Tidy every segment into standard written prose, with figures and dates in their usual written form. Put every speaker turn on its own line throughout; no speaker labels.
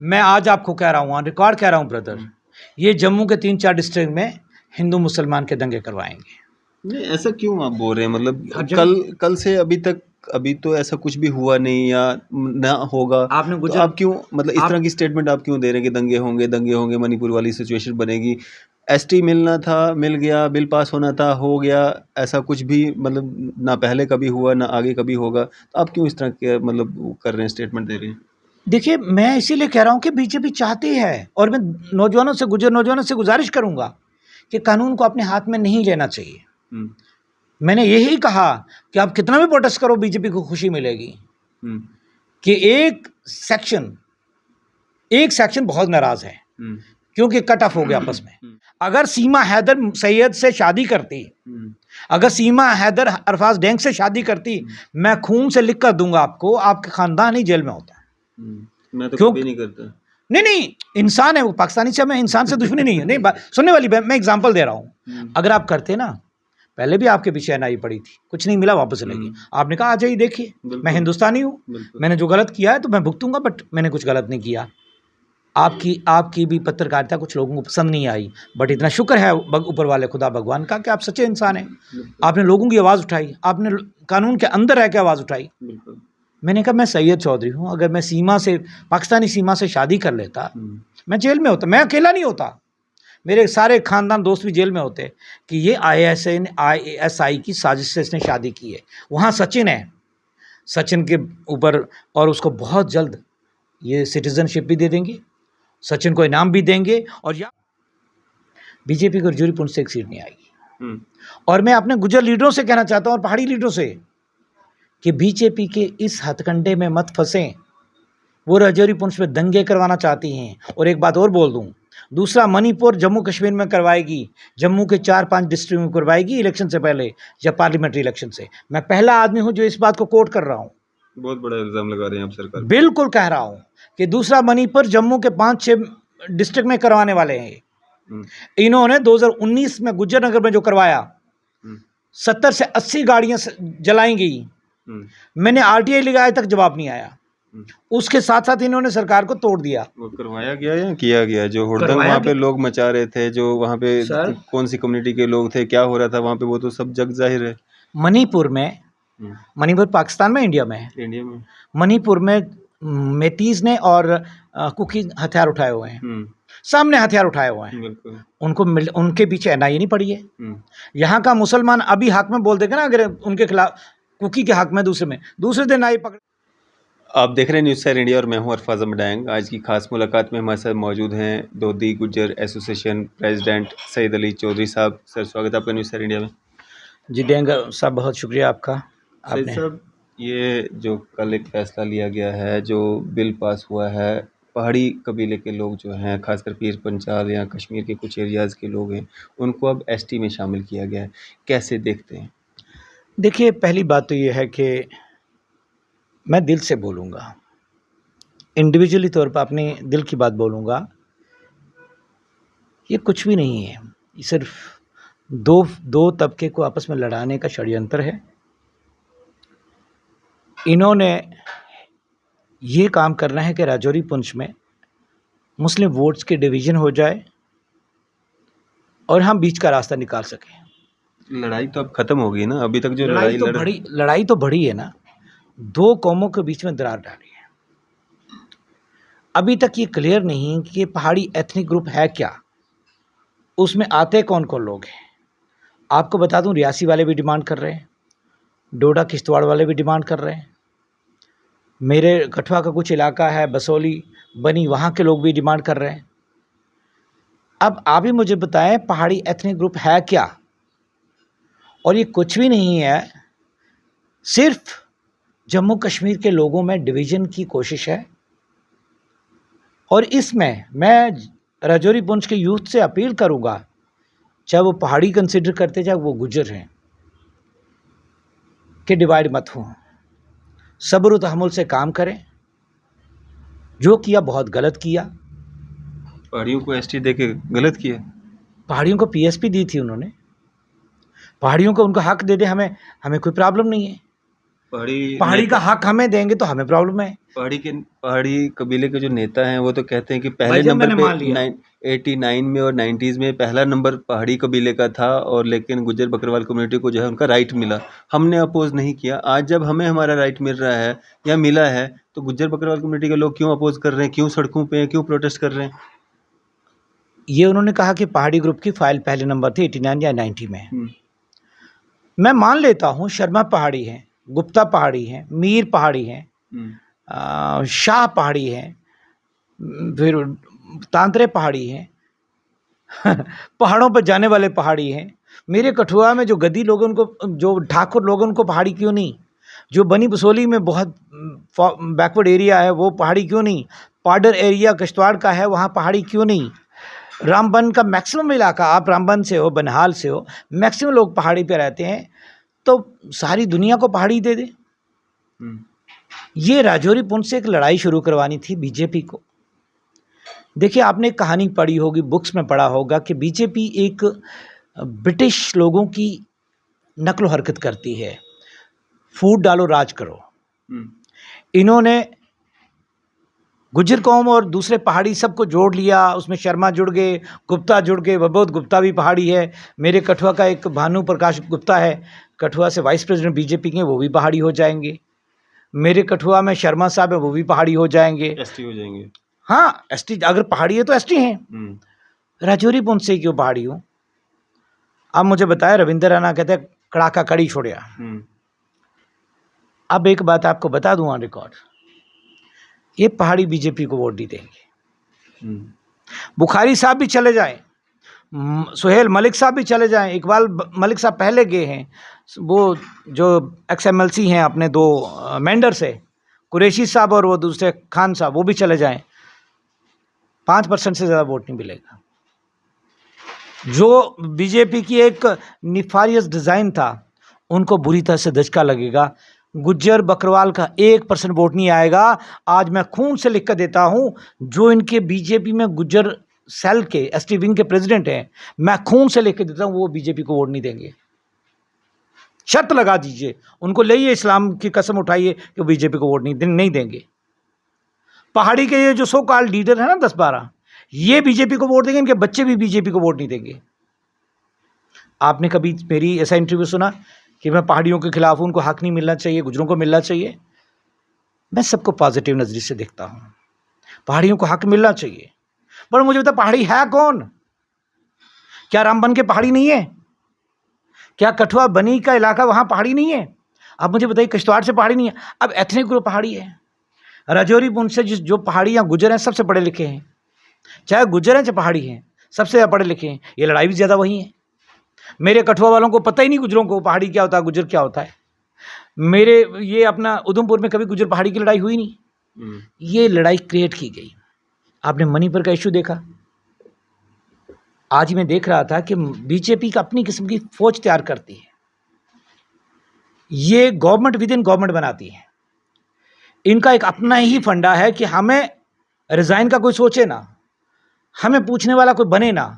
मैं आज आपको कह रहा हूँ, ऑन रिकॉर्ड कह रहा हूँ ब्रदर, ये जम्मू के 3-4 डिस्ट्रिक्ट में हिंदू मुसलमान के दंगे करवाएंगे।
नहीं, ऐसा क्यों आप बोल रहे हैं? मतलब
हर जगह
कल से अभी तक अभी तो ऐसा कुछ भी हुआ नहीं या ना होगा,
आपने
तो
गुजर
आप क्यों मतलब इस
आप
तरह की स्टेटमेंट आप क्यों दे रहे हैं कि दंगे होंगे, मणिपुर वाली सिचुएशन बनेगी? एसटी मिलना था, मिल गया, बिल पास होना था, हो गया। ऐसा कुछ भी मतलब ना पहले कभी हुआ ना आगे कभी होगा, तो आप क्यों इस तरह के मतलब वो कर रहे हैं, स्टेटमेंट दे रहे हैं?
देखिए, मैं इसीलिए कह रहा हूँ कि बीजेपी चाहती है, और मैं नौजवानों से गुजारिश करूंगा कि कानून को अपने हाथ में नहीं लेना चाहिए।
हम्म,
मैंने यही कहा कि आप कितना भी प्रोटेस्ट करो, बीजेपी को खुशी मिलेगी
हम्म,
कि एक सेक्शन बहुत नाराज है,
हम्म,
क्योंकि कट ऑफ हो गया आपस में।
हम्म,
अगर सीमा हैदर सैयद से शादी करती,
हम्म,
अगर सीमा हैदर अरफाज डेंग से शादी करती, मैं खून से लिख कर दूंगा आपको, आपका खानदान ही जेल में होता।
मैं तो
क्यों?
कभी नहीं करता।
नहीं, इंसान है वो, पाकिस्तानी से, मैं इंसान से दुश्मनी नहीं है। नहीं, सुनने वाली मैं एग्जांपल दे रहा हूँ। अगर आप करते ना, पहले भी आपके पीछे एनआई पड़ी थी, कुछ नहीं मिला, वापस चले गए। आपने कहा आ जाइए, देखिए मैं
बिल्कुल,
हिंदुस्तानी हूँ,
बिल्कुल।
मैंने जो गलत किया है तो मैं भुगतूंगा, बट मैंने कुछ गलत नहीं किया। आपकी भी पत्रकारिता कुछ लोगों को पसंद नहीं आई, बट इतना शुक्र है ऊपर वाले खुदा भगवान का कि आप सच्चे इंसान हैं। आपने लोगों की आवाज़ उठाई, आपने कानून के अंदर रह के आवाज़ उठाई।
बिल्कुल।
मैंने कहा मैं सैयद चौधरी हूँ, अगर मैं पाकिस्तानी सीमा से शादी कर लेता, मैं जेल में होता। मैं अकेला नहीं होता, मेरे सारे खानदान दोस्त भी जेल में होते कि ये ISI की साजिश से इसने शादी की है। वहाँ सचिन है, सचिन के ऊपर, और उसको बहुत जल्द ये सिटीजनशिप भी दे देंगे, सचिन को इनाम भी देंगे, और या बीजेपी को रजौरी पुंछ से एक सीट नहीं आएगी। और मैं अपने गुजर लीडरों से कहना चाहता हूँ और पहाड़ी लीडरों से कि बीजेपी के इस हथकंडे में मत फंसें। वो रजौरी पुंछ में दंगे करवाना चाहती हैं। और एक बात और बोल दूं, दूसरा मणिपुर जम्मू कश्मीर में करवाएगी, जम्मू के 4-5 डिस्ट्रिक्ट में करवाएगी इलेक्शन से पहले या पार्लियामेंट्री इलेक्शन से। मैं पहला आदमी हूं जो इस बात को कोट कर रहा हूं,
बहुत बड़ा इल्ज़ाम लगा रहे हैं आप सरकार पे।
बिल्कुल कह रहा हूं कि दूसरा मणिपुर जम्मू के 5-6 डिस्ट्रिक्ट में करवाने वाले हैं। इन्होंने 2019 में गुज्जर नगर में जो करवाया, 70 से 80 गाड़ियां जलाई गई। मैंने RTI लिखा, आज तक जवाब नहीं आया। उसके साथ साथ इन्होंने सरकार को तोड़ दिया।
वो करवाया गया या किया गया? जो हुड़दंग
करवाया
वहाँ पे
गया।
लोग मचा रहे थे, जो वहाँ पे
सर,
कौन सी कम्युनिटी के लोग थे, क्या हो रहा था वहाँ पे, वो तो सब जग जाहिर है।
मणिपुर पाकिस्तान में, इंडिया में है।
इंडिया में
मणिपुर में मेतीज ने और कुकी हथियार उठाए हुए हैं, सामने हथियार उठाए हुए हैं।
बिल्कुल।
उनके पीछे NIA नहीं पड़ी है। यहाँ का मुसलमान अभी हक में बोल देगा ना, अगर उनके खिलाफ, कुकी के हक में, दूसरे दिन NIA पकड़।
आप देख रहे हैं न्यूज़ सर इंडिया और मैं हूं अरफाज मडांग। आज की खास मुलाकात में हमारे साथ मौजूद हैं धोती गुज्जर एसोसिएशन प्रेसिडेंट सैयद अली चौधरी साहब। सर, स्वागत है आपका न्यूज़ सर इंडिया में।
जी डेंग साहब, बहुत शुक्रिया आपका।
सैयद साहब, ये जो कल एक फैसला लिया गया है, जो बिल पास हुआ है, पहाड़ी कबीले के लोग जो हैं, खासकर पीर पंचाल या कश्मीर के कुछ एरियाज़ के लोग हैं, उनको अब ST में शामिल किया गया है, कैसे देखते हैं?
देखिए, पहली बात तो ये है कि मैं दिल से बोलूँगा, इंडिविजुअली तौर पर अपने दिल की बात बोलूँगा। ये कुछ भी नहीं है, ये सिर्फ दो तबके को आपस में लड़ाने का षड्यंत्र है। इन्होंने ये काम करना है कि राजौरी पुंछ में मुस्लिम वोट्स की डिवीज़न हो जाए और हम बीच का रास्ता निकाल सकें।
लड़ाई तो अब ख़त्म हो गई ना, अभी तक जो
लड़ाई तो बढ़ी है ना, 2 कौमों के बीच में दरार डाली है। अभी तक ये क्लियर नहीं कि ये पहाड़ी एथनिक ग्रुप है क्या, उसमें आते कौन कौन लोग हैं। आपको बता दूं, रियासी वाले भी डिमांड कर रहे हैं, डोडा किश्तवाड़ वाले भी डिमांड कर रहे हैं, मेरे कठुआ का कुछ इलाका है बसोली बनी, वहाँ के लोग भी डिमांड कर रहे हैं। अब आप ही मुझे बताएं, पहाड़ी एथनिक ग्रुप है क्या? और ये कुछ भी नहीं है, सिर्फ जम्मू कश्मीर के लोगों में डिवीज़न की कोशिश है। और इसमें मैं राजौरी पुंछ के यूथ से अपील करूँगा, चाहे वो पहाड़ी कंसिडर करते, चाहे वो गुज्जर हैं, कि डिवाइड मत हो, सब्र तहम्मुल से काम करें। जो किया बहुत गलत किया।
पहाड़ियों को ST दे के गलत किया।
पहाड़ियों को PSP दी थी उन्होंने, पहाड़ियों को उनका हक दे दे, हमें कोई प्रॉब्लम नहीं है। पहाड़ी का हक हमें देंगे तो हमें प्रॉब्लम है।
पहाड़ी कबीले के जो नेता हैं वो तो कहते हैं कि पहले
भाईजान
नंबर
मैंने मान
पे
लिया।
89 में और 90s में पहला नंबर पहाड़ी कबीले का था, और लेकिन गुज्जर बकरवाल कम्युनिटी को जो है उनका राइट मिला, हमने अपोज नहीं किया। आज जब हमें हमारा राइट मिल रहा है या मिला है तो गुज्जर बकरवाल कम्युनिटी के लोग क्यों अपोज कर रहे हैं, क्यों सड़कों पे हैं, क्यों प्रोटेस्ट कर रहे हैं?
ये उन्होंने कहा कि पहाड़ी ग्रुप की फाइल पहले नंबर थी 89 या 90 में। मैं मान लेता हूँ शर्मा पहाड़ी है, गुप्ता पहाड़ी है, मीर पहाड़ी है, शाह पहाड़ी है, फिर तांतरे पहाड़ी हैं पहाड़ों पर जाने वाले पहाड़ी हैं। मेरे कठुआ में जो गद्दी लोग उनको, जो ठाकुर लोग उनको पहाड़ी क्यों नहीं? जो बनी बसोली में बहुत बैकवर्ड एरिया है वो पहाड़ी क्यों नहीं? पाडर एरिया किश्तवाड़ का है वहाँ पहाड़ी क्यों नहीं? रामबन का मैक्सिमम इलाका, आप रामबन से हो, बनहाल से हो, मैक्सिमम लोग पहाड़ी पे रहते हैं, तो सारी दुनिया को पहाड़ी दे दे। ये राजौरी पुंछ से एक लड़ाई शुरू करवानी थी बीजेपी को। देखिए, आपने एक कहानी पढ़ी होगी, बुक्स में पढ़ा होगा कि बीजेपी एक ब्रिटिश लोगों की नकलो हरकत करती है, फूट डालो राज करो। इन्होंने गुज्जर कौम और दूसरे पहाड़ी सबको जोड़ लिया, उसमें शर्मा जुड़ गए, गुप्ता जुड़ गए, वबोध गुप्ता भी पहाड़ी है। मेरे कठुआ का एक भानु प्रकाश गुप्ता है, कठुआ से वाइस प्रेसिडेंट बीजेपी के, वो भी पहाड़ी हो जाएंगे। मेरे कठुआ में शर्मा साहब है, वो भी पहाड़ी हो जाएंगे,
एसटी हो जाएंगे।
हाँ, एसटी अगर पहाड़ी है तो एसटी हैं। राजौरी पुंछ से क्यों पहाड़ी हूँ? अब मुझे बताया, रविंद्र राणा कहते हैं कड़ाका कड़ी छोड़िया। अब एक बात आपको बता दूं ऑन रिकॉर्ड, ये पहाड़ी बीजेपी को वोट नहीं देंगे। बुखारी साहब भी चले जाएं, सुहेल मलिक साहब भी चले जाएं, इकबाल मलिक साहब पहले गए हैं, वो जो XMLC हैं अपने दो मेंढर से, कुरैशी साहब और वो दूसरे खान साहब, वो भी चले जाएं, 5% से ज़्यादा वोट नहीं मिलेगा। जो बीजेपी की एक निफारियस डिज़ाइन था उनको बुरी तरह से धचका लगेगा। गुज्जर बकरवाल का 1% वोट नहीं आएगा। आज मैं खून से लिख कर देता हूं, जो इनके बीजेपी में गुज्जर सेल के ST विंग के प्रेसिडेंट हैं, मैं खून से लिख कर देता हूं, वो बीजेपी को वोट नहीं देंगे। शर्त लगा दीजिए, उनको ले इस्लाम की कसम उठाइए कि बीजेपी को वोट नहीं देंगे। पहाड़ी के ये जो सो कॉल्ड लीडर है ना 10-12, ये बीजेपी को वोट देंगे, इनके बच्चे भी बीजेपी को वोट नहीं देंगे। आपने कभी मेरी ऐसा इंटरव्यू सुना कि मैं पहाड़ियों के खिलाफ हूं, उनको हक नहीं मिलना चाहिए, गुजरों को मिलना चाहिए? मैं सबको पॉजिटिव नजरिए से देखता हूं, पहाड़ियों को हक मिलना चाहिए। पर मुझे बता, पहाड़ी है कौन? क्या रामबन के पहाड़ी नहीं है? क्या कठुआ बनी का इलाका वहां पहाड़ी नहीं है? अब मुझे बताइए, किश्तवाड़ से पहाड़ी नहीं है? अब एथनिक ग्रुप पहाड़ी है। राजौरी पुंछ से जो पहाड़ी या गुजर हैं सबसे पढ़े लिखे हैं, चाहे गुजर हैं चाहे पहाड़ी हैं, सबसे ज़्यादा पढ़े लिखे हैं। ये लड़ाई भी ज़्यादा वही है। मेरे कठुआ वालों को पता ही नहीं गुजरों को पहाड़ी क्या होता है, गुजर क्या होता है। मेरे ये अपना उधमपुर में कभी गुजर पहाड़ी की लड़ाई हुई नहीं, ये लड़ाई क्रिएट की गई। आपने मणिपुर का इशू देखा, आज ही मैं देख रहा था कि बीजेपी का अपनी किस्म की फौज तैयार करती है, ये गवर्नमेंट विद इन गवर्नमेंट बनाती है। इनका एक अपना ही फंडा है कि हमें रिजाइन का कोई सोचे ना, हमें पूछने वाला कोई बने ना,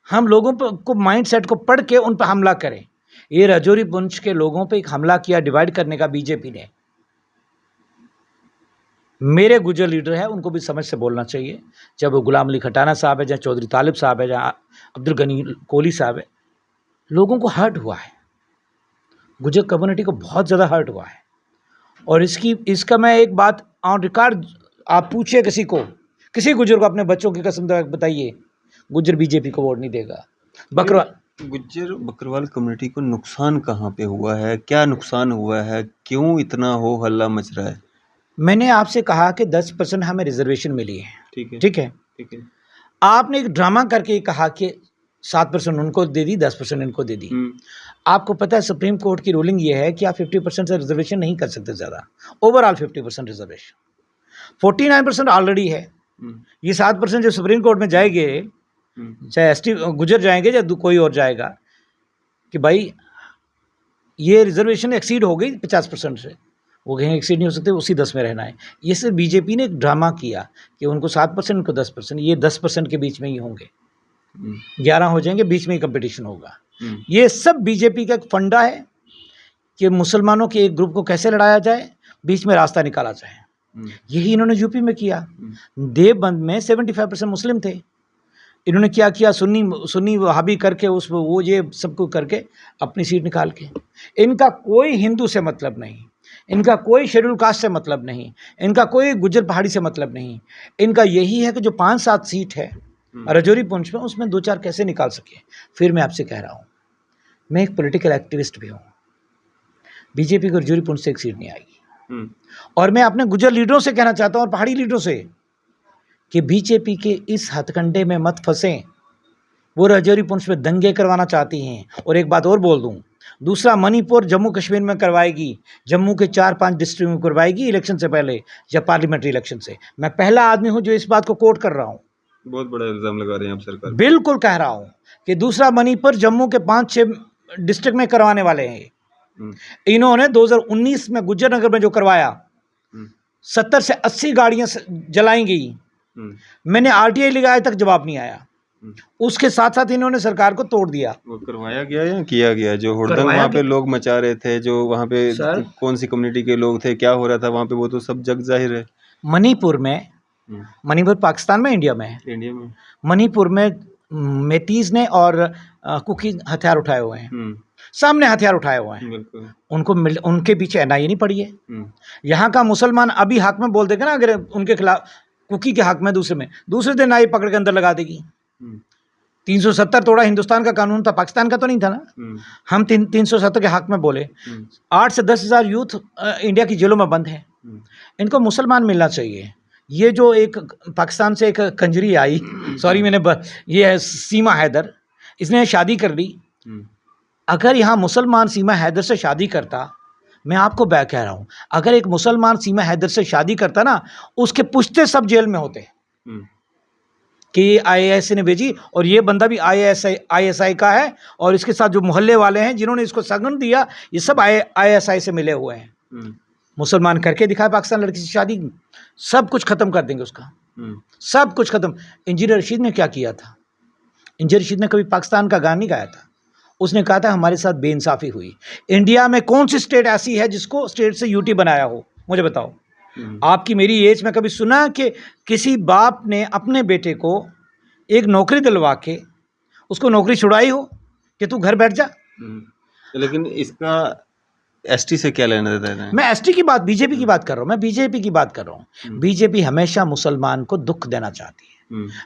हम लोगों को माइंड सेट को पढ़ के उन पर हमला करें। ये राजौरी पुंछ के लोगों पे एक हमला किया डिवाइड करने का बीजेपी ने। मेरे गुजर लीडर है, उनको भी समझ से बोलना चाहिए, चाहे वो गुलाम अली खटाना साहब है, चाहे चौधरी तालिब साहब है, चाहे अब्दुल गनी कोहली साहब है। लोगों को हर्ट हुआ है, गुजर कम्युनिटी को बहुत ज़्यादा हर्ट हुआ है। और इसका मैं एक बात ऑन रिकॉर्ड, आप पूछिए किसी गुजर को, अपने बच्चों की कसम बताइए, गुजर बीजेपी को वोट नहीं देगा।
गुज्जर बकरवाल कम्युनिटी को नुकसान कहाँ पे हुआ है, क्या नुकसान हुआ है, क्यों इतना हो हल्ला मच रहा है?
मैंने आपसे कहा कि 10% हमें रिजर्वेशन मिली है, ठीक है। आपने एक ड्रामा करके कहा कि 7% उनको दे दी, 10% इनको दे दी। आपको पता है सुप्रीम कोर्ट की रूलिंग ये है कि आप 50% से रिजर्वेशन नहीं कर सकते ज़्यादा, ओवरऑल 50% रिजर्वेशन। 49% ऑलरेडी है। ये 7% जो सुप्रीम कोर्ट में जाएंगे, चाहे ST गुजर जाएंगे चाहे कोई और जाएगा, कि भाई ये रिजर्वेशन एक्सीड हो गई 50% से, वो कहीं एक्सीड नहीं हो सकते, उसी 10 में रहना है। ये सिर्फ बीजेपी ने एक ड्रामा किया कि उनको 7%, उनको 10%, ये 10% के बीच में ही होंगे, 11 हो जाएंगे, बीच में ही कंपटीशन होगा। ये सब बीजेपी का एक फंडा है कि मुसलमानों के एक ग्रुप को कैसे लड़ाया जाए, बीच में रास्ता निकाला जाए। यही इन्होंने यूपी में किया। देवबंद में 75% मुस्लिम थे। इन्होंने क्या किया, सुन्नी वहाबी करके वो ये सबको करके अपनी सीट निकाल के। इनका कोई हिंदू से मतलब नहीं, इनका कोई शेड्यूल कास्ट से मतलब नहीं, इनका कोई गुज्जर पहाड़ी से मतलब नहीं। इनका यही है कि जो 5-7 सीट है राजौरी पुंछ में, उसमें 2-4 कैसे निकाल सके। फिर मैं आपसे कह रहा हूँ, मैं एक पॉलिटिकल एक्टिविस्ट भी हूँ। बीजेपी को राजौरी पुंछ से एक सीट नहीं आएगी। और मैं अपने गुज्जर लीडरों से कहना चाहता हूँ और पहाड़ी लीडरों से कि बीजेपी के इस हथकंडे में मत फंसें। वो राजौरी पुंछ में दंगे करवाना चाहती हैं। और एक बात और बोल दूं, दूसरा मणिपुर जम्मू कश्मीर में करवाएगी, जम्मू के 4-5 डिस्ट्रिक्ट में करवाएगी इलेक्शन से पहले या पार्लियामेंट्री इलेक्शन से। मैं पहला आदमी हूं जो इस बात को कोट कर रहा हूं।
बहुत बड़ा इल्जाम लगा रहे हैं आप सरकार।
बिल्कुल कह रहा हूं कि दूसरा मणिपुर जम्मू के 5-6 डिस्ट्रिक्ट में करवाने वाले हैं। इन्होंने 2019 में गुज्जरनगर में जो करवाया, 70 से 80 गाड़ियां जलाई गई। मैंने आरटीआई लगाया, तक जवाब नहीं आया। उसके साथ साथ इन्होंने सरकार को तोड़ दिया।
वो करवाया गया या किया गया? जो हुड़दंग वहाँ पे लोग मचा रहे थे, जो वहाँ पे कौन सी कम्युनिटी के लोग थे, क्या हो रहा था वहाँ पे, वो तो सब जग जाहिर है।
मणिपुर में, मणिपुर पाकिस्तान में, इंडिया में,
इंडिया में
मणिपुर में मेतीज ने और कुकी हथियार उठाए हुए हैं, सामने हथियार उठाए हुए हैं। उनको उनके पीछे एनआईए नहीं पड़ी है। यहाँ का मुसलमान अभी हक में बोल देगा ना, अगर उनके खिलाफ, कुकी के हक में, दूसरे दिन आई पकड़ के अंदर लगा देगी। 370 तोड़ा हिंदुस्तान का कानून था, पाकिस्तान का तो नहीं था ना। हम 370 के हक में बोले। 8 से 10 हज़ार यूथ इंडिया की जेलों में बंद है। इनको मुसलमान मिलना चाहिए। ये जो एक पाकिस्तान से एक कंजरी आई, सॉरी मैंने ये है सीमा हैदर, इसने शादी कर ली। अगर यहाँ मुसलमान सीमा हैदर से शादी करता, मैं आपको कह रहा हूँ, अगर एक मुसलमान सीमा हैदर से शादी करता ना, उसके पुश्ते सब जेल में होते कि आईएसआई ने भेजी। और ये बंदा भी आईएसआई का है, और इसके साथ जो मोहल्ले वाले हैं जिन्होंने इसको सगन दिया, ये सब आईएसआई से मिले हुए हैं। मुसलमान करके दिखाए पाकिस्तान लड़की से शादी, सब कुछ खत्म कर देंगे उसका, सब कुछ खत्म। इंजीनियर रशीद ने क्या किया था? इंजीनियर रशीद ने कभी पाकिस्तान का गाना नहीं गाया था। उसने कहा था हमारे साथ बेइंसाफी हुई। इंडिया में कौन सी स्टेट ऐसी है जिसको स्टेट से यूटी बनाया हो? मुझे बताओ। आपकी मेरी एज में कभी सुना कि किसी बाप ने अपने बेटे को एक नौकरी दिलवा के उसको नौकरी छुड़ाई हो कि तू घर बैठ जा?
लेकिन इसका एसटी से क्या लेना देना है?
मैं एसटी की बात, बीजेपी की बात कर रहा हूँ, मैं बीजेपी की बात कर रहा हूँ। बीजेपी हमेशा मुसलमान को दुख देना चाहती है,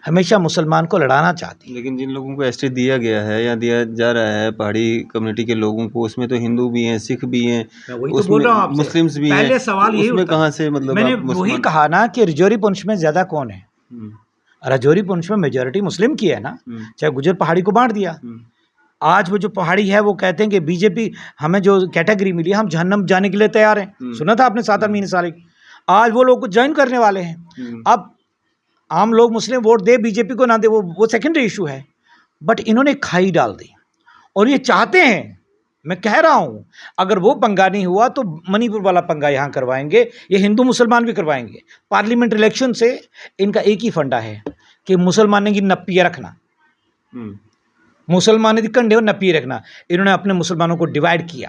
हमेशा मुसलमान को लड़ाना चाहती है।
लेकिन जिन लोगों को एसटी दिया गया है या दिया जा रहा है पहाड़ी कम्युनिटी के लोगों को, उसमें तो हिंदू भी हैं, सिख भी हैं, उसमें मुस्लिम्स भी हैं।
पहले सवाल यही
उसमें कहाँ से, मतलब
मैंने वही कहा ना कि राजौरी पुंछ में ज्यादा कौन है? राजौरी पुंछ में मेजोरिटी मुस्लिम की है ना, चाहे गुजर पहाड़ी को बांट दिया। आज वो जो पहाड़ी है वो कहते हैं कि बीजेपी हमें जो कैटेगरी मिली, हम जहन्नम जाने के लिए तैयार हैं। सुना था आपने 7 महीने साल? आज वो लोग को ज्वाइन करने वाले हैं। अब आम लोग मुस्लिम वोट दे बीजेपी को ना दे, वो सेकेंडरी इशू है, बट इन्होंने खाई डाल दी। और ये चाहते हैं, मैं कह रहा हूं, अगर वो पंगा नहीं हुआ तो मणिपुर वाला पंगा यहां करवाएंगे, ये हिंदू मुसलमान भी करवाएंगे। पार्लियामेंट इलेक्शन से इनका एक ही फंडा है कि मुसलमान की नप्पी रखना, मुसलमान की कंडे और नप्पी रखना। इन्होंने अपने मुसलमानों को डिवाइड किया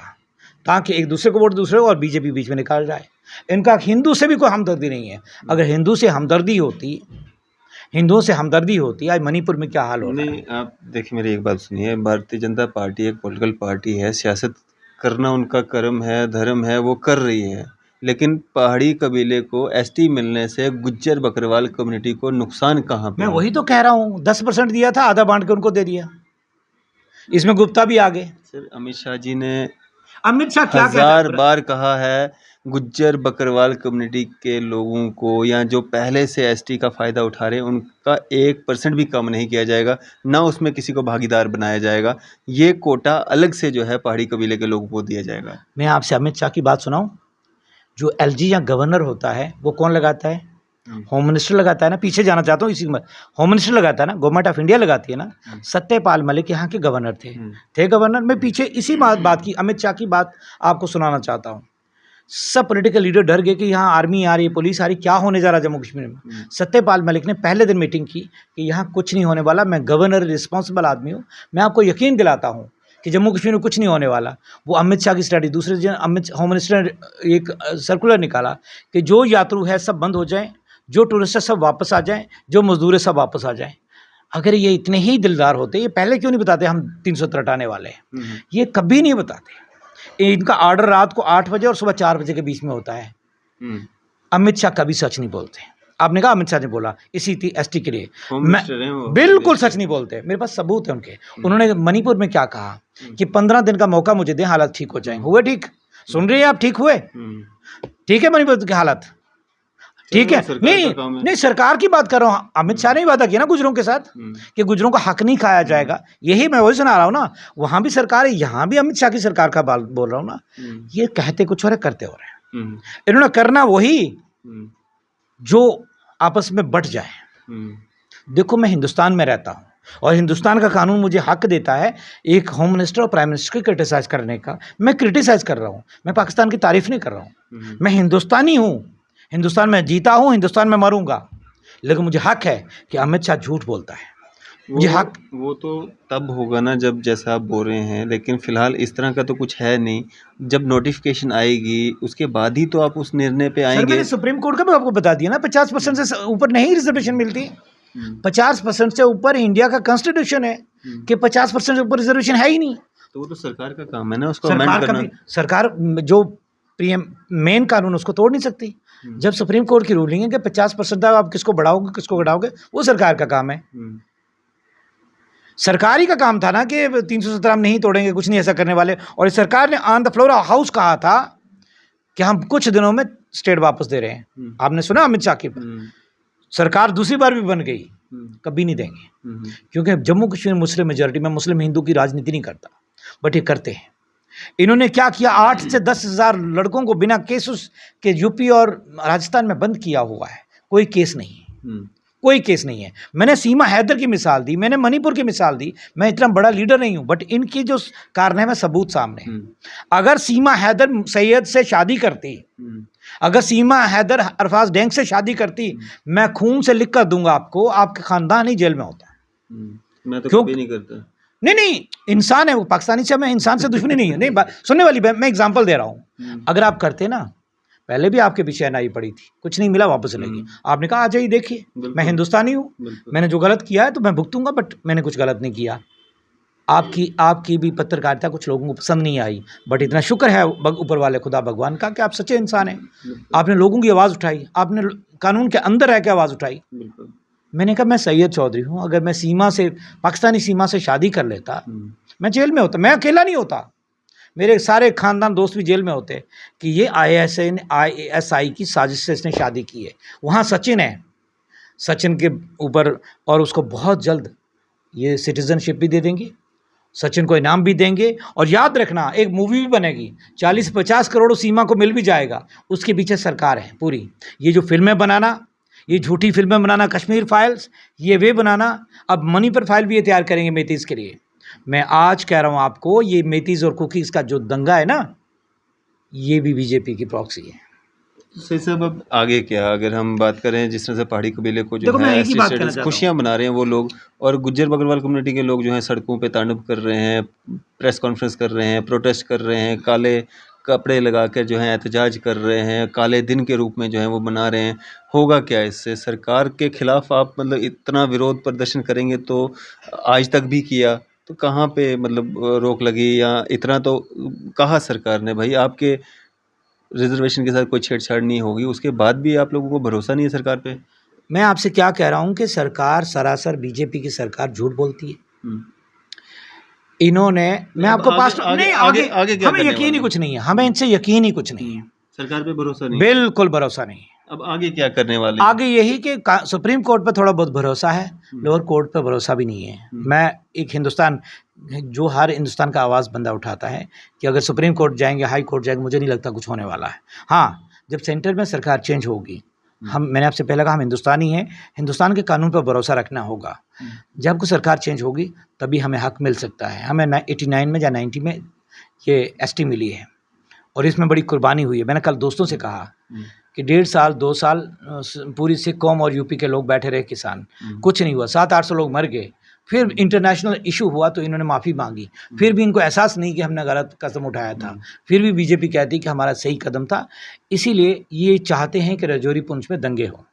ताकि एक दूसरे को वोट दूसरे को, और बीजेपी बीच में निकाल जाए। इनका हिंदू से भी कोई हमदर्दी नहीं है। अगर हिंदू से हमदर्दी होती, हिंदुओं से हमदर्दी होती, आज मणिपुर में क्या हाल होता है?
नहीं, आप देखिए मेरी एक बात सुनिए। भारतीय जनता पार्टी एक पॉलिटिकल पार्टी है, सियासत करना उनका कर्म है, धर्म है, वो कर रही है। लेकिन पहाड़ी कबीले को एसटी मिलने से गुज्जर बकरवाल कम्युनिटी को नुकसान कहाँ पे?
मैं वही तो कह रहा हूँ, 10% दिया था, आधा बांट के उनको दे दिया। इसमें गुप्ता भी आगे।
सर, अमित शाह जी ने
अमित शाह क्या
1000 बार कहा है, गुज्जर बकरवाल कम्युनिटी के लोगों को या जो पहले से एसटी का फ़ायदा उठा रहे हैं उनका 1% भी कम नहीं किया जाएगा, ना उसमें किसी को भागीदार बनाया जाएगा। ये कोटा अलग से जो है पहाड़ी कबीले के लोगों को दिया जाएगा।
मैं आपसे अमित शाह की बात सुनाऊं? जो एलजी या गवर्नर होता है वो कौन लगाता है? होम मिनिस्टर लगाता है ना। पीछे जाना चाहता हूँ इसी में, होम मिनिस्टर लगाता है ना, गवर्नमेंट ऑफ इंडिया लगाती है ना। सत्यपाल मलिक यहाँ के गवर्नर थे गवर्नर। मैं पीछे इसी बात की, अमित शाह की बात आपको सुनाना चाहता हूँ। सब पॉलिटिकल लीडर डर गए कि यहाँ आर्मी आ रही है, पुलिस आ रही, क्या होने जा रहा है जम्मू कश्मीर में। सत्यपाल मलिक ने पहले दिन मीटिंग की कि यहाँ कुछ नहीं होने वाला, मैं गवर्नर रिस्पॉन्सिबल आदमी हूँ। मैं आपको यकीन दिलाता हूँ कि जम्मू कश्मीर में कुछ नहीं होने वाला। वो अमित शाह की स्ट्रैटेजी, दूसरे दिन अमित होम मिनिस्टर ने एक सर्कुलर निकाला कि जो यात्रु है सब बंद हो जाएं, जो टूरिस्ट है सब वापस आ जाएं, जो मजदूर है सब वापस आ जाएं। अगर ये इतने ही दिलदार होते, ये पहले क्यों नहीं बताते हम 300 हटाने वाले हैं? ये कभी नहीं बताते। इनका ऑर्डर रात को 8 बजे और सुबह 4 बजे के बीच में होता है। अमित शाह कभी सच नहीं बोलते। आपने कहा अमित शाह ने बोला इसी एसटी के लिए, मैं बिल्कुल सच नहीं बोलते। मेरे पास सबूत है उनके। उन्होंने मणिपुर में क्या कहा कि 15 दिन का मौका मुझे दें, हालात ठीक हो जाएंगे। हुए ठीक? सुन रहे हैं आप? ठीक हुए? ठीक है मणिपुर की हालत? ठीक है? नहीं सरकार की बात कर रहा हूँ। अमित शाह ने ही वादा किया ना गुजरों के साथ कि गुजरों का हक नहीं खाया जाएगा। यही मैं वही सुना रहा हूँ ना। वहां भी सरकार है, यहाँ भी अमित शाह की सरकार का बोल रहा हूँ ना। ये कहते कुछ और है, करते हो रहे हैं। इन्होंने करना वही जो आपस में बट जाए। देखो मैं हिंदुस्तान में रहता हूँ और हिंदुस्तान का कानून मुझे हक देता है एक होम मिनिस्टर और प्राइम मिनिस्टर की क्रिटिसाइज करने का। मैं क्रिटिसाइज कर रहा हूँ, मैं पाकिस्तान की तारीफ नहीं कर रहा हूँ। मैं हिंदुस्तानी हूँ, हिंदुस्तान में जीता हूँ, हिंदुस्तान में मरूंगा। लेकिन मुझे हक है कि अमित शाह झूठ बोलता है। मुझे हक
वो तो तब होगा ना जब जैसा आप बोल रहे हैं, लेकिन फिलहाल इस तरह का तो कुछ है नहीं। जब नोटिफिकेशन आएगी उसके बाद ही तो आप उस निर्णय पे आएंगे।
मैंने सुप्रीम कोर्ट का भी आपको बता दिया ना, 50% से ऊपर नहीं रिजर्वेशन मिलती। 50% से ऊपर इंडिया का कॉन्स्टिट्यूशन है कि 50% से ऊपर रिजर्वेशन है ही नहीं।
तो वो तो सरकार का काम है ना उसको अमेंड करना।
सरकार जो मेन कानून उसको तोड़ नहीं सकती। जब सुप्रीम कोर्ट की रूलिंग है कि 50% आप किसको बढ़ाओगे किसको घटाओगे, वो सरकार का काम है। सरकारी का काम था ना कि 317 हम नहीं तोड़ेंगे, कुछ नहीं ऐसा करने वाले। और सरकार ने ऑन द फ्लोर हाउस कहा था कि हम कुछ दिनों में स्टेट वापस दे रहे हैं। आपने सुना अमित शाह की? सरकार दूसरी बार भी बन गई, कभी नहीं देंगे। क्योंकि जम्मू कश्मीर मुस्लिम मेजॉरिटी में, मुस्लिम हिंदू की राजनीति नहीं करता, बट ये करते हैं। इन्होंने क्या किया, 8 से 10 हज़ार लड़कों को बिना केस के यूपी और राजस्थान में बंद किया हुआ है। कोई केस नहीं है, कोई केस नहीं है। मैंने सीमा हैदर की मिसाल दी, मैंने मणिपुर की मिसाल दी। मैं इतना बड़ा लीडर नहीं हूं, बट इनकी जो कारनामे सबूत सामने हैं। अगर सीमा हैदर सैयद से शादी करती, अगर सीमा हैदर अरफाज डैंग से शादी करती, मैं खून से लिख कर दूंगा आपको, आपके खानदान ही जेल में होता।
मैं तो कभी नहीं करता।
नहीं, इंसान है वो, पाकिस्तानी से मैं इंसान से दुश्मनी नहीं है। नहीं, सुनने वाली मैं एग्जांपल दे रहा हूँ। अगर आप करते ना, पहले भी आपके पीछे एनआई पड़ी थी, कुछ नहीं मिला, वापस चलेगी। आपने कहा आ जाइए देखिए, मैं हिंदुस्तानी हूँ, मैंने जो गलत किया है तो मैं भुगतूंगा, बट मैंने कुछ गलत नहीं किया। आपकी भी पत्रकारिता कुछ लोगों को पसंद नहीं आई, बट इतना शुक्र है ऊपर वाले खुदा भगवान का कि आप सच्चे इंसान हैं। आपने लोगों की आवाज़ उठाई, आपने कानून के अंदर रह के आवाज़ उठाई। मैंने कहा मैं सैयद चौधरी हूँ, अगर मैं पाकिस्तानी सीमा से शादी कर लेता, मैं जेल में होता। मैं अकेला नहीं होता, मेरे सारे खानदान दोस्त भी जेल में होते कि ये ISI की साजिश से इसने शादी की है। वहाँ सचिन है, सचिन के ऊपर, और उसको बहुत जल्द ये सिटीजनशिप भी दे देंगे, सचिन को इनाम भी देंगे। और याद रखना, एक मूवी भी बनेगी, 40-50 करोड़ सीमा को मिल भी जाएगा। उसके पीछे सरकार है पूरी। ये जो फिल्में बनाना, ये झूठी फिल्में बनाना, कश्मीर फाइल्स, ये वे बनाना, अब मणिपुर फाइल भी ये तैयार करेंगे मेथीज़ के लिए। मैं आज कह रहा हूँ आपको, ये मेथीज़ और कुकीज़ का जो दंगा है ना, ये भी बीजेपी की प्रॉक्सी है।
सही साहब, अब आगे क्या? अगर हम बात करें जिस तरह से पहाड़ी कबीले को जो है खुशियां मना रहे हैं वो लोग, और गुज्जर बकरवाल कम्युनिटी के लोग जो हैं सड़कों पे तांडव कर रहे हैं, प्रेस कॉन्फ्रेंस कर रहे हैं, प्रोटेस्ट कर रहे हैं, काले कपड़े लगा कर जो है एहतजाज कर रहे हैं, काले दिन के रूप में जो है वो मना रहे हैं। होगा क्या इससे? सरकार के खिलाफ आप मतलब इतना विरोध प्रदर्शन करेंगे तो आज तक भी किया, तो कहाँ पे मतलब रोक लगी? या इतना तो कहा सरकार ने भाई आपके रिजर्वेशन के साथ कोई छेड़छाड़ नहीं होगी, उसके बाद भी आप लोगों को भरोसा नहीं है सरकार पे?
मैं आपसे क्या कह रहा हूँ कि सरकार सरासर बीजेपी की सरकार झूठ बोलती है। इन्होंने, मैं आपको पास नहीं, आगे हमें यकीन ही कुछ नहीं है, हमें इनसे यकीन ही कुछ नहीं है।
सरकार पे भरोसा नहीं,
बिल्कुल भरोसा नहीं है।
अब आगे क्या करने वाले?
आगे यही कि सुप्रीम कोर्ट पे थोड़ा बहुत भरोसा है, लोअर कोर्ट पे भरोसा भी नहीं है। मैं एक जो हर हिंदुस्तान का आवाज़ बंदा उठाता है कि अगर सुप्रीम कोर्ट जाएंगे, हाई कोर्ट जाएंगे, मुझे नहीं लगता कुछ होने वाला है। हाँ, जब सेंटर में सरकार चेंज होगी, मैंने आपसे पहले कहा हम हिंदुस्तानी हैं, हिंदुस्तान के कानून पर भरोसा रखना होगा। जब कोई सरकार चेंज होगी तभी हमें हक मिल सकता है। हमें 89 में या 90 में ये ST मिली है और इसमें बड़ी कुर्बानी हुई है। मैंने कल दोस्तों से कहा कि 1.5 साल 2 साल पूरी सिख कौम और यूपी के लोग बैठे रहे, किसान, कुछ नहीं हुआ, 700-800 लोग मर गए। फिर इंटरनेशनल इशू हुआ तो इन्होंने माफ़ी मांगी, फिर भी इनको एहसास नहीं कि हमने गलत कदम उठाया था, फिर भी बीजेपी कहती कि हमारा सही कदम था। इसीलिए ये चाहते हैं कि राजौरी पुंछ में दंगे हों,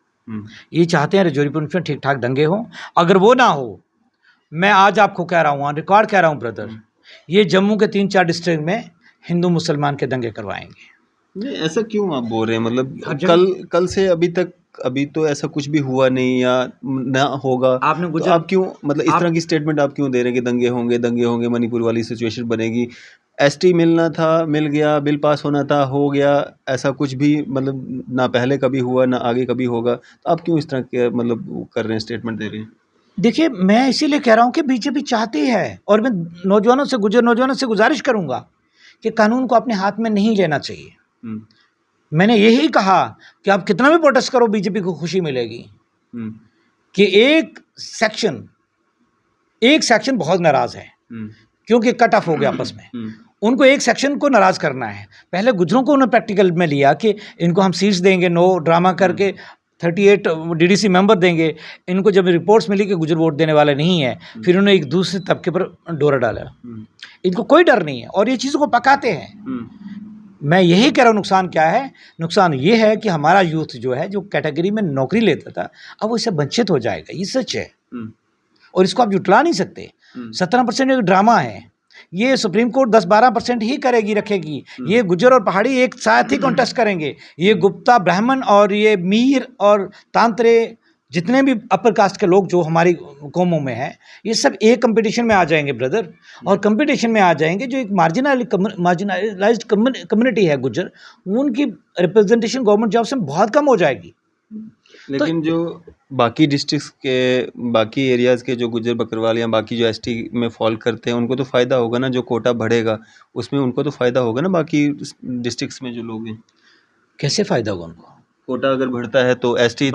ये चाहते हैं राजौरी पुंछ में ठीक ठाक दंगे हों। अगर वो ना हो, मैं आज आपको कह रहा हूँ, रिकॉर्ड कह रहा हूँ ब्रदर, ये जम्मू के 3-4 डिस्ट्रिक्ट में हिंदू मुसलमान के दंगे करवाएंगे।
नहीं, ऐसा क्यों आप बोल रहे हैं? मतलब
हर जगह
कल से अभी तक अभी तो ऐसा कुछ भी हुआ नहीं या ना होगा,
आपने
तो
गुजर
आप क्यों मतलब इस
आप
तरह की स्टेटमेंट आप क्यों दे रहे हैं कि दंगे होंगे, मणिपुर वाली सिचुएशन बनेगी? एसटी मिलना था, मिल गया, बिल पास होना था, हो गया, ऐसा कुछ भी मतलब ना पहले कभी हुआ ना आगे कभी होगा, तो आप क्यों इस तरह के मतलब वो कर रहे हैं, स्टेटमेंट दे रहे हैं?
देखिए, मैं इसीलिए कह रहा हूँ कि बीजेपी चाहती है, और मैं गुजर नौजवानों से गुजारिश करूँगा कि कानून को अपने हाथ में नहीं लेना चाहिए।
हम्म,
मैंने यही कहा कि आप कितना भी प्रोटेस्ट करो, बीजेपी को खुशी मिलेगी
हम्म,
कि एक सेक्शन बहुत नाराज़ है
हम्म,
क्योंकि कट ऑफ हो गया आपस में।
हम्म,
उनको एक सेक्शन को नाराज़ करना है। पहले गुजरों को उन्होंने प्रैक्टिकल में लिया कि इनको हम सीट्स देंगे, नो ड्रामा करके 38 डीडीसी मेंबर देंगे। इनको जब रिपोर्ट्स मिली कि गुजर वोट देने वाले नहीं है, फिर उन्होंने एक दूसरे तबके पर डोरा डाला। इनको कोई डर नहीं है और ये चीज़ों को पकाते हैं। मैं यही कह रहा हूँ, नुकसान क्या है? नुकसान ये है कि हमारा यूथ जो है, जो कैटेगरी में नौकरी लेता था, अब वो इससे वंचित हो जाएगा। ये सच है और इसको आप जुटला नहीं सकते। 17% एक ड्रामा है। ये सुप्रीम कोर्ट 10-12% ही करेगी, रखेगी। ये गुजर और पहाड़ी एक साथ ही कॉन्टेस्ट करेंगे। ये गुप्ता, ब्राह्मण और ये मीर और तांत्रे, जितने भी अपर कास्ट के लोग जो हमारी कौमों में हैं, ये सब एक कंपटीशन में आ जाएंगे ब्रदर। और कंपटीशन में आ जाएंगे जो एक मार्जिनलाइज्ड कम्युनिटी है गुजर, उनकी रिप्रेजेंटेशन गवर्नमेंट जॉब्स में बहुत कम हो जाएगी।
लेकिन जो बाकी डिस्ट्रिक्ट्स के बाकी एरियाज़ के जो गुजर बकरवाल या बाकी जो एसटी में फॉल करते हैं, उनको तो फ़ायदा होगा ना, जो कोटा बढ़ेगा उसमें उनको तो फ़ायदा होगा ना, बाकी डिस्ट्रिक्ट्स में जो लोग हैं।
कैसे फ़ायदा होगा उनको?
कोटा अगर बढ़ता है तो एसटी ही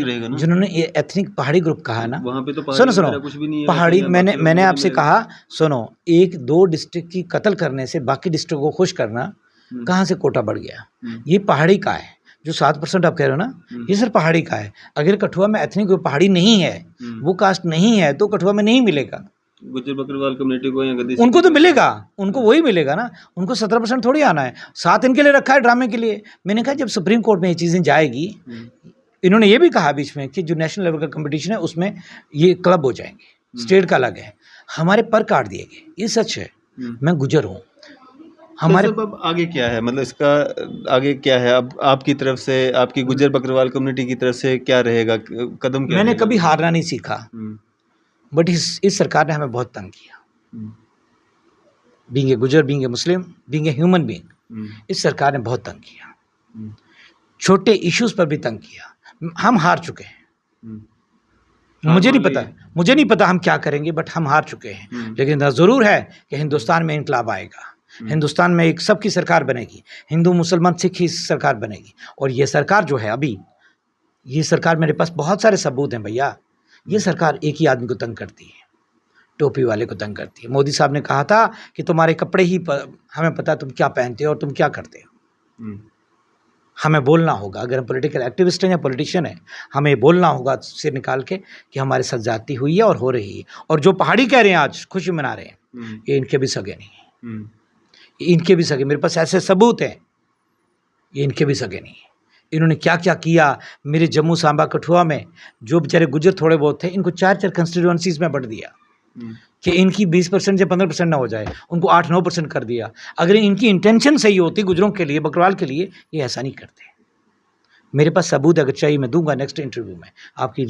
रहेगा ना।
जिन्होंने ये एथनिक पहाड़ी ग्रुप कहा है ना,
वहाँ पे तो
सुनो
पहाड़ी वगैरह कुछ भी नहीं है,
पहाड़ी,
वैसे या बाकी
मैंने
लोगों को
आपसे
मिलेगा।
कहा, सुनो, 1-2 डिस्ट्रिक्ट की कत्ल करने से बाकी डिस्ट्रिक्ट को खुश करना, कहाँ से कोटा बढ़ गया? ये पहाड़ी का है। जो 7% आप कह रहे हो ना, ये सिर्फ पहाड़ी का है। अगर कठुआ में एथनिक ग्रुप पहाड़ी नहीं है, वो कास्ट नहीं है, तो कठुआ में नहीं मिलेगा।
गुजर बकरवाल कम्युनिटी को या गद्दी
उनको तो मिलेगा, उनको वही मिलेगा ना। उनको 17% थोड़ी आना है, 7 इनके लिए रखा है ड्रामे के लिए। मैंने कहा जब सुप्रीम कोर्ट में ये चीज़ें जाएगी, इन्होंने ये भी कहा बीच में कि जो नेशनल लेवल का कंपटीशन है उसमें ये क्लब हो जाएंगे, स्टेट का अलग है। हमारे पर काट दिए गए, ये सच है। मैं गुजर हूँ, हमारे
अब आगे क्या है, मतलब इसका आगे क्या है? अब आपकी तरफ से, आपकी गुजर बकरवाल कम्युनिटी की तरफ से क्या रहेगा, कदम क्या
मैंने
रहेगा?
कभी हारना नहीं सीखा, बट इस सरकार ने हमें बहुत तंग किया। बीइंग ए गुजर, being a Muslim, being a human being, इस सरकार ने बहुत तंग किया। छोटे इश्यूज पर भी तंग किया। हम हार चुके हैं। मुझे नहीं पता हम क्या करेंगे, बट हम हार चुके हैं। लेकिन इतना ज़रूर है कि हिंदुस्तान में इनकलाब आएगा। हिंदुस्तान में एक सबकी सरकार बनेगी, हिंदू मुसलमान सिख की सरकार बनेगी। और ये सरकार जो है अभी, ये सरकार, मेरे पास बहुत सारे सबूत हैं भैया। ये सरकार एक ही आदमी को तंग करती है, टोपी वाले को तंग करती है। मोदी साहब ने कहा था कि तुम्हारे कपड़े ही हमें पता है तुम क्या पहनते हो और तुम क्या करते हो। हमें बोलना होगा, अगर हम पॉलिटिकल एक्टिविस्ट हैं या पॉलिटिशियन हैं, हमें बोलना होगा सिर निकाल के कि हमारे साथ जाती हुई है और हो रही है। और जो पहाड़ी कह रहे हैं आज खुशी मना रहे हैं, ये इनके भी सगे नहीं है। इनके भी सगे, मेरे पास ऐसे सबूत हैं, ये इनके भी सगे नहीं है। इन्होंने क्या क्या किया मेरे जम्मू सांबा कठुआ में। जो बेचारे गुजर थोड़े बहुत थे, इनको 4-4 कंस्टिट्यूएंसीज में बढ़ दिया कि इनकी 20% या 15% ना हो जाए, उनको 8-9% कर दिया। अगर इनकी इंटेंशन सही होती गुजरों के लिए, बकरवाल के लिए, ये ऐसा नहीं करते। मेरे पास सबूत अगर चाहिए मैं दूंगा नेक्स्ट इंटरव्यू में। आपकी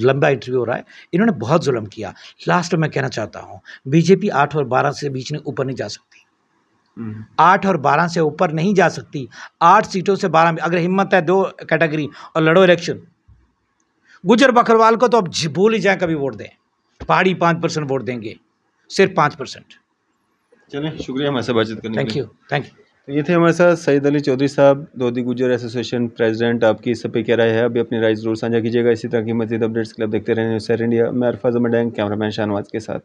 लंबा इंटरव्यू हो रहा है। इन्होंने बहुत जुल्म किया। लास्ट में कहना चाहता हूँ, बीजेपी 8 और 12 से बीच में ऊपर नहीं जा सकती। 8 और 12 से ऊपर नहीं जा सकती। 8 सीटों से 12 में अगर हिम्मत है 2 कैटेगरी और लड़ो इलेक्शन। गुजर बकरवाल को तो अब भूल ही जाए कभी वोट दें। पहाड़ी 5% वोट देंगे, सिर्फ 5%।
चलें, शुक्रिया हमारे साथ बातचीत करने के लिए।
Thank you.
तो ये थे हमारे साथ सईद अली चौधरी साहब, दोदी गुजर एसोसिएशन प्रेसिडेंट। आपकी इस पे क्या राय है, अभी अपनी राय जरूर साझा कीजिएगा। इसी तरह की मज़ीद अपडेट्स के लिए देखते रहें न्यूज़ 7 इंडिया। मैं अरफाज अमडैंग, कैमरामैन शाहनवाज के साथ।